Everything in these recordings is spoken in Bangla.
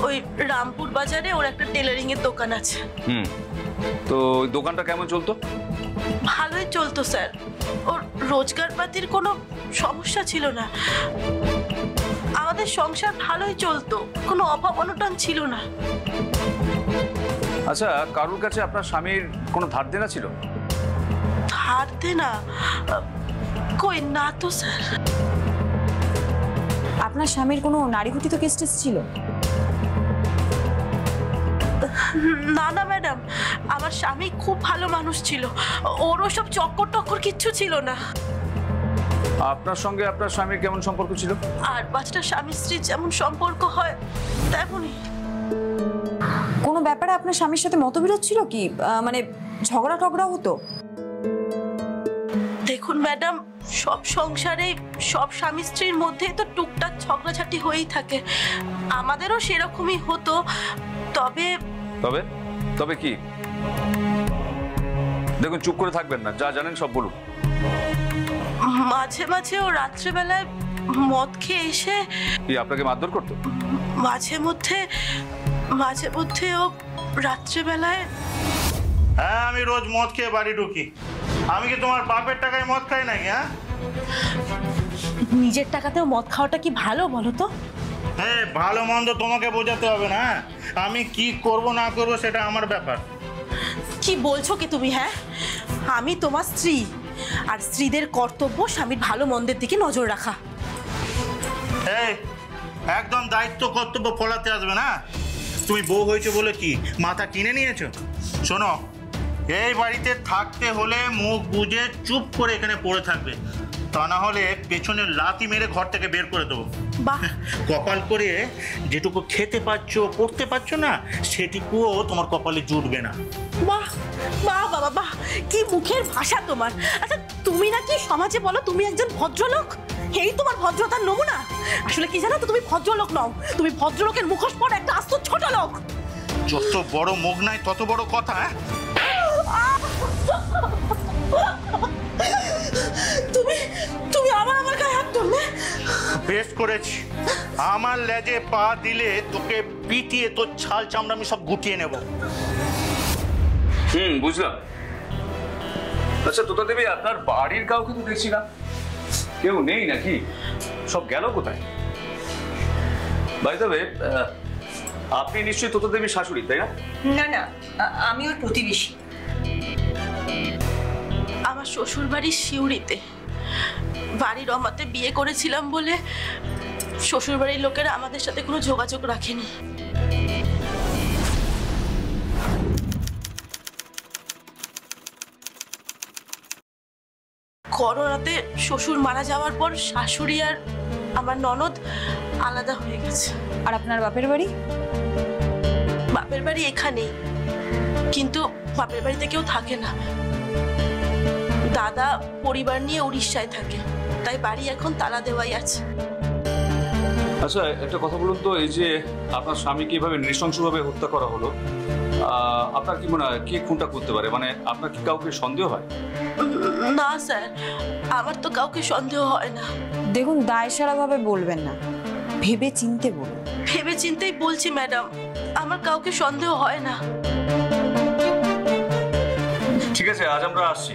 ওই রামপুর বাজারে ওর একটা টেলারিং এর দোকান আছে। তো ওই দোকানটা কেমন চলতো? ভালোই চলতো স্যার, ওর রোজগার পাতির কোনো সমস্যা ছিল না, আমাদের সংসার ভালোই চলতো, কোনো অভাব অনটন ছিল না। আচ্ছা, কারোর কাছে আপনার স্বামীর কোনো ধার দেনা ছিল? ধার দেনা? কই না তো স্যার। আপনার স্বামীর কোনো নারী ঘটিত কেস টেস ছিল? না না ম্যাডাম, আমার স্বামী খুব ভালো মানুষ ছিল, ওরও সব চক্কর টক্কর কিচ্ছু ছিল না। আপনার সঙ্গে আপনার স্বামীর কেমন সম্পর্ক ছিল? আর 5টা স্বামী স্ত্রীর যেমন সম্পর্ক হয় তেমনই। কোনো ব্যাপারে আপনার স্বামীর সাথে মতবিরোধ ছিল কি, মানে ঝগড়া টগড়া হতো? দেখুন ম্যাডাম, সব সংসারে সব স্বামী স্ত্রীর মধ্যে তো টুকটাক ঝগড়াঝাটি হয়েই থাকে, আমাদেরও সেরকমই হতো। তবে তবে তবে কি? দেখুন, চুপ করে থাকবেন না, যা জানেন সব বলুন। মাঝে মাঝে ও রাত্রেবেলায় মদ খেয়ে এসে কি আপনাকে মারধর করতো? মাঝে মধ্যে ও রাত্রেবেলায়। হ্যাঁ, আমি রোজ মদ খেয়ে বাড়ি ঢুকি। আমি কি তোমার বাপের টাকায় মদ খাই নাকি? হ্যাঁ, নিজের টাকাতেও মদ খাওয়াটা কি ভালো বলো তো? হ্যাঁ, ভালো মন্দ তোমাকে বোঝাতে হবে না। আমি কি করব না করব সেটা আমার ব্যাপার। কি বলছো কি তুমি? হ্যাঁ, আমি তোমার স্ত্রী, আর স্ত্রীদের কর্তব্য স্বামীর ভালো মন্দের দিকে নজর রাখা। এই একদম দায়িত্ব কর্তব্য ফলাতে আসবে না। তুমি বউ হয়েছো বলে কি মাথা কিনে নিয়েছো? শোনো, এই বাড়িতে থাকতে হলে মুখ বুজে চুপ করে এখানে পড়ে থাকবে, তা না হলে পেছনে লাথি মেরে ঘর থেকে বের করে দেবো। বাহ, কপাল করে যেটুকু খেতে পাচ্ছো পড়তে পারছো না, সেটুকুও তোমার কপালে জুটবে না। বাহ বাহ বাবা বাহ, কি মুখের ভাষা তোমার! আচ্ছা, তুমি নাকি সমাজে বলো তুমি একজন ভদ্রলোক, এই তোমার ভদ্রতার নমুনা। আসলে কি জানো তো, তুমি ভদ্রলোক নও, তুমি ভদ্রলোকের মুখোশ পরে একটা আস্ত ছোট লোক। যত বড় মুখ নাই তত বড় কথা। তুমি আমার গায়ে হাত তুললে? বেশ করেছি, আমার লেজে পা দিলে তোকে পিটিয়ে তোর ছাল চামড়া আমি সব গুটিয়ে নেব। বুঝলাম। আচ্ছা তোতা দেবী, আপনার বাড়ির কাউকে তো দেখছি না, কেউ নেই নাকি? সব গেল কোথায়? বাই দ্য ওয়ে, আপনি নিশ্চয়ই তোতা দেবীর শাশুড়ি, তাই না? না না, আমি ওর প্রতিবেশী। আমার শ্বশুর বাড়ির সিউড়িতে, বাড়ির রমাতে বিয়ে করেছিলাম বলে শ্বশুর বাড়ির লোকেরা আমাদের সাথে কোনো যোগাযোগ রাখেনি। করোনাতে শ্বশুর মারা যাওয়ার পর শাশুড়ি আর আমার ননদ আলাদা হয়ে গেছে। আর আপনার বাপের বাড়ি? বাপের বাড়ি এখানেই, কিন্তু বাপের বাড়িতে কেউ থাকে না, দাদা পরিবার নিয়ে উড়িষ্যায় থাকে, তাই বাড়ি এখন তালা দেওয়াই আছে। আচ্ছা একটা কথা বলুন তো, এই যে আপনার স্বামীকে এভাবে নৃশংসভাবে হত্যা করা হলো, আপনার কি মনে হয় কে খুনটা করতে পারে? মানে আপনার কি কাউকে সন্দেহ হয়? না স্যার, আমার তো কাউকে সন্দেহ হয় না। দেখুন, দায়সারাভাবে বলবেন না, ভেবে চিনতে বলুন। ভেবে চিন্তেই বলছি ম্যাডাম, আমার কাউকে সন্দেহ হয় না। ঠিক আছে, আজ আমরা আসছি।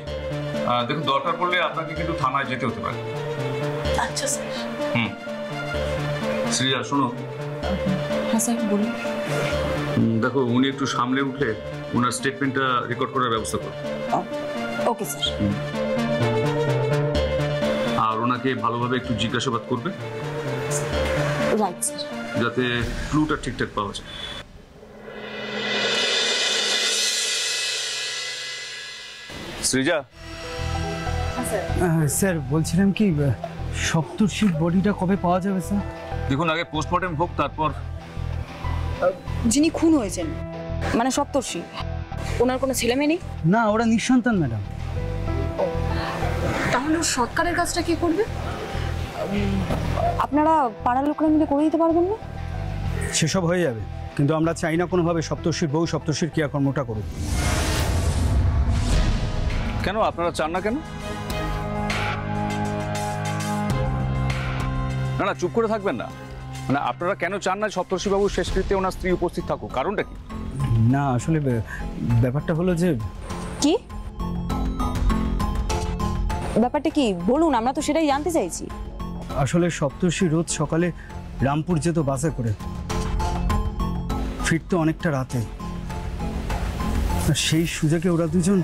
দেখুন, দরকার পড়লে আপনাকে কিন্তু থানায় যেতে হতে পারে। আচ্ছা স্যার। শ্রীজা শোনো। হ্যাঁ স্যার বলুন। দেখো, উনি একটু সামলে উঠে ওনার স্টেটমেন্টটা রেকর্ড করার ব্যবস্থা করুন। Okay sir. আর ওনাকে ভালোভাবে একটু জিজ্ঞাসাবাদ করবে, রাইট স্যার, যাতে ক্লুটা ঠিকঠাক পাওয়া যায়। শ্রীজা। স্যার বলছিলাম কি, সপ্তর্ষির বডিটা কবে পাওয়া যাবে স্যার? দেখুন, আগে পোস্টমর্টেম হোক, তারপর। যিনি খুন হয়েছেন মানে সপ্তর্ষি, ওনার কোনো ছেলে মেয়ে নেই? না, ওরা নিঃসন্তান ম্যাডাম। তাহলে সরকারের কাজটা কে করবে? আপনারা পাড়ার লোকরা মিলে করে দিতে পারবেন না? সেসব হয়ে যাবে, কিন্তু আমরা চাই না কোনোভাবে সপ্তর্ষির বউ সপ্তর্ষির ক্রিয়াকর্মটা করুক। কেন আপনারা চান না কেন? না না, চুপ করে থাকবেন না, মানে আপনারা কেন চান না সপ্তর্ষিবাবুর শেষকৃত্যে ওনার স্ত্রী উপস্থিত থাকুক, কারণটা কি? না আসলে ব্যাপারটা হলো যে কি ব্যাপারটা কি বলুন, আমরা তো সেটাই জানতে চাইছি। আসলে সপ্তর্ষি রোজ সকালে রামপুর যেত বাসে করে, ফিরতো অনেকটা রাতে। আর সেই সুযোগে ওরা দুজন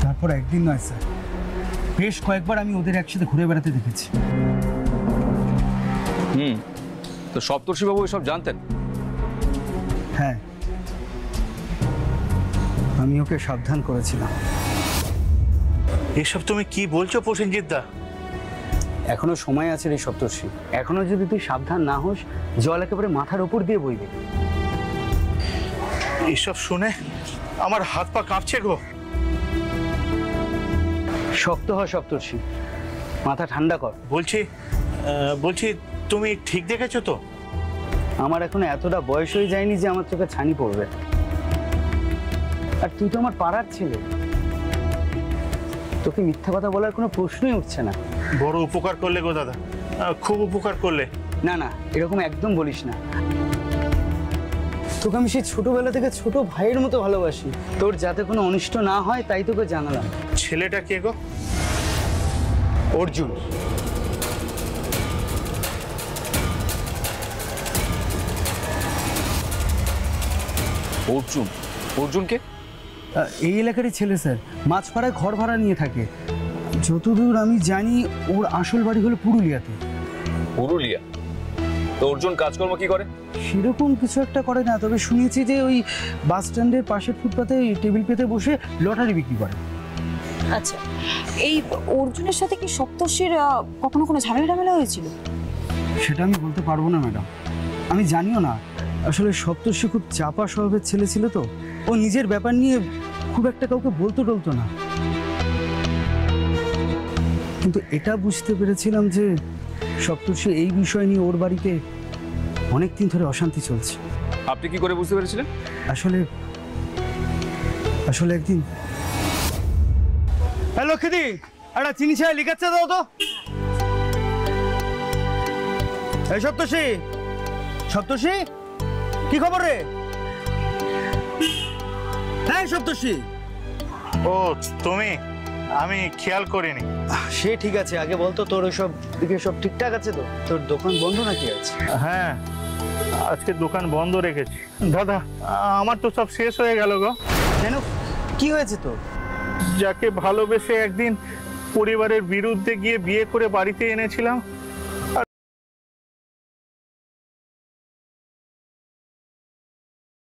তারপর একদিন নয় স্যার, বেশ কয়েকবার আমি ওদের একসাথে ঘুরে বেড়াতে দেখেছি। তো সপ্তর্ষিবাবু এসব জানতেন? হ্যাঁ, আমি ওকে সাবধান করেছিলাম। এসব তুমি কি বলছো প্রসেনজিৎ দা? এখনো সময় আছে রে সপ্তর্ষি, এখনো যদি তুই সাবধান না হোস জল একেবারে মাথার উপর দিয়ে বইবে। এসব শুনে আমার হাত পা কাঁপছে গো। শক্ত হ সপ্তর্ষি, মাথা ঠান্ডা কর। বলছি তুমি ঠিক দেখেছো তো? আমার এখনো এতটা বয়স হয়ে যায়নি যে আমার চোখে ছানি পড়বে। আর তুই তো আমার পাড়ার ছেলে, তোকে মিথ্যা কথা বলার কোনো প্রশ্নই উঠছে না। বড় উপকার করলে গো দাদা, খুব উপকার করলে। না না, এরকম একদম বলিস না। তোকে আমি সেই ছোটবেলা থেকে ছোট ভাইয়ের মতো ভালোবাসি, তোর যাতে কোনো অনিষ্ট না হয় তাই তোকে জানালাম। ছেলেটা কে গো? অর্জুন। অর্জুন? অর্জুনকে? এই এলাকারই ছেলে স্যার, মাছপাড়ায় ঘর ভাড়া নিয়ে থাকে। যতদূর আমি জানি ওর আসল বাড়ি হলো পুরুলিয়াতে। পুরুলিয়া? তো অর্জুন কাজকর্ম কি করে? সেরকম কিছু একটা করে না, তবে শুনেছি যে ওই বাস স্ট্যান্ডের পাশের ফুটপাতে টেবিল পেতে বসে লটারি বিক্রি করে। আচ্ছা, এই অর্জুনের সাথে কি সপ্তর্ষির কখনো কোনো ঝামেলা হয়েছিল? সেটা আমি বলতে পারবো না ম্যাডাম, আমি জানিও না। আসলে সপ্তর্ষি খুব চাপা স্বভাবের ছেলে ছিল তো, ও নিজের ব্যাপার নিয়ে খুব একটা কাউকে বলতো টলতো না। কিন্তু এটা বুঝতে পেরেছিলাম যে সপ্তর্ষি এই বিষয় নিয়ে ওর বাড়িতে অনেকদিন ধরে অশান্তি চলছে। আপনি কি করে বুঝতে পেরেছিলেন? আসলে একদিন হ্যালো লক্ষ্মীদি, একটা চিনি ছায়া লিখাচ্ছে দাও তো। এই সপ্তর্ষি, সপ্তর্ষি কি খবর রে? হ্যাঁ সপ্তর্ষি। ও তুমি? আমি খেয়াল করিনি। সে ঠিক আছে, আগে বলতো তোর ওইসব দিকে সব ঠিকঠাক আছে তো? তোর দোকান বন্ধ নাকি আছে? হ্যাঁ, আজকে দোকান বন্ধ রেখেছি। দাদা, আমার তো সব শেষ হয়ে গেল গো। কেন, কি হয়েছে তো? যাকে ভালোবেসে একদিন পরিবারের বিরুদ্ধে গিয়ে বিয়ে করে বাড়িতে এনেছিলাম,